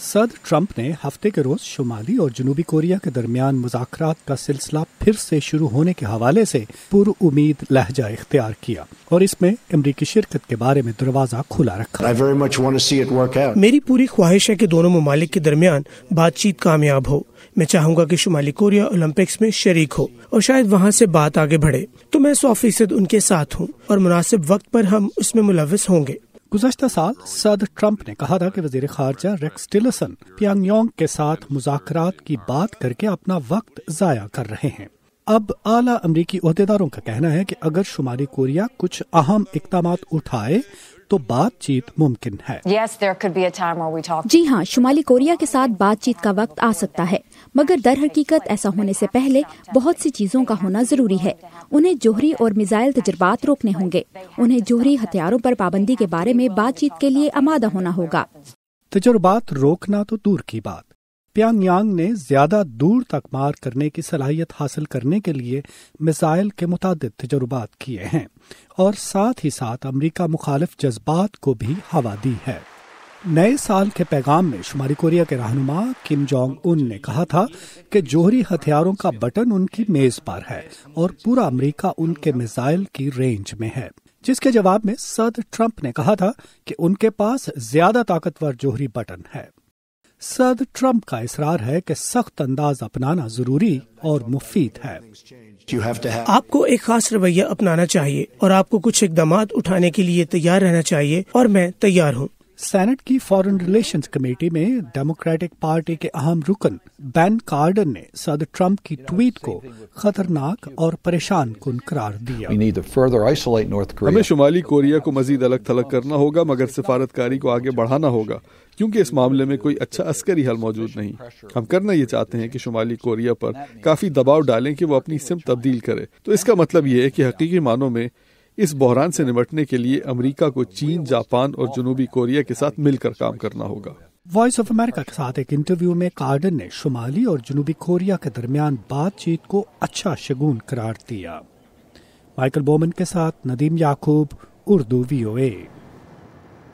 صدر ٹرمپ نے ہفتے کے روز شمالی اور جنوبی کوریا کے درمیان مذاکرات کا سلسلہ پھر سے شروع ہونے کے حوالے سے پر امید لہجہ اختیار کیا اور اس میں امریکی شرکت کے بارے میں دروازہ کھلا رکھا۔ میری پوری خواہش ہے کہ دونوں ممالک کے درمیان بات چیت کامیاب ہو۔ میں چاہوں گا کہ شمالی کوریا اولمپکس میں شریک ہو اور شاید وہاں سے بات آگے بڑھے، تو میں 100% ان کے ساتھ ہوں اور مناسب وقت پر ہم اس میں ملوث ہوں گے۔ گزشتہ سال صدر ٹرمپ نے کہا تھا کہ وزیر خارجہ ریکس ٹیلرسن پیانگ یانگ کے ساتھ مذاکرات کی بات کر کے اپنا وقت ضائع کر رہے ہیں۔ اب اعلیٰ امریکی عہدیداروں کا کہنا ہے کہ اگر شمالی کوریا کچھ اہم اقدامات اٹھائے تو بات چیت ممکن ہے۔ جی ہاں، شمالی کوریا کے ساتھ بات چیت کا وقت آ سکتا ہے، مگر در حقیقت ایسا ہونے سے پہلے بہت سی چیزوں کا ہونا ضروری ہے۔ انہیں جوہری اور میزائل تجربات روکنے ہوں گے، انہیں جوہری ہتھیاروں پر پابندی کے بارے میں بات چیت کے لیے آمادہ ہونا ہوگا۔ تجربات روکنا تو دور کی بات، پیانگ یانگ نے زیادہ دور تک مار کرنے کی صلاحیت حاصل کرنے کے لیے میزائل کے متعدد تجربات کیے ہیں اور ساتھ ہی ساتھ امریکہ مخالف جذبات کو بھی ہوا دی ہے۔ نئے سال کے پیغام میں شمالی کوریا کے رہنما کم جونگ ان نے کہا تھا کہ جوہری ہتھیاروں کا بٹن ان کی میز پر ہے اور پورا امریکہ ان کے میزائل کی رینج میں ہے، جس کے جواب میں صدر ٹرمپ نے کہا تھا کہ ان کے پاس زیادہ طاقتور جوہری بٹن ہے۔ صدر ٹرمپ کا اصرار ہے کہ سخت انداز اپنانا ضروری اور مفید ہے۔ آپ کو ایک خاص رویہ اپنانا چاہیے اور آپ کو کچھ اقدامات اٹھانے کے لیے تیار رہنا چاہیے، اور میں تیار ہوں۔ سینٹ کی فارن ریلیشنز کمیٹی میں ڈیموکریٹک پارٹی کے اہم رکن بین کارڈن نے صدر ٹرمپ کی ٹویٹ کو خطرناک اور پریشان کن قرار دیا۔ ہمیں شمالی کوریا کو مزید الگ تھلگ کرنا ہوگا، مگر سفارتکاری کو آگے بڑھانا ہوگا، کیونکہ اس معاملے میں کوئی اچھا عسکری حل موجود نہیں۔ ہم کرنا یہ چاہتے ہیں کہ شمالی کوریا پر کافی دباؤ ڈالیں کہ وہ اپنی سمت تبدیل کرے، تو اس کا مطلب یہ ہے کہ حقیقی معنوں میں اس بحران سے نمٹنے کے لیے امریکہ کو چین، جاپان اور جنوبی کوریا کے ساتھ مل کر کام کرنا ہوگا۔ وائس آف امریکہ کے ساتھ ایک انٹرویو میں کارڈن نے شمالی اور جنوبی کوریا کے درمیان بات چیت کو اچھا شگون قرار دیا۔ مائیکل بومن کے ساتھ ندیم یعقوب، اردو VOA۔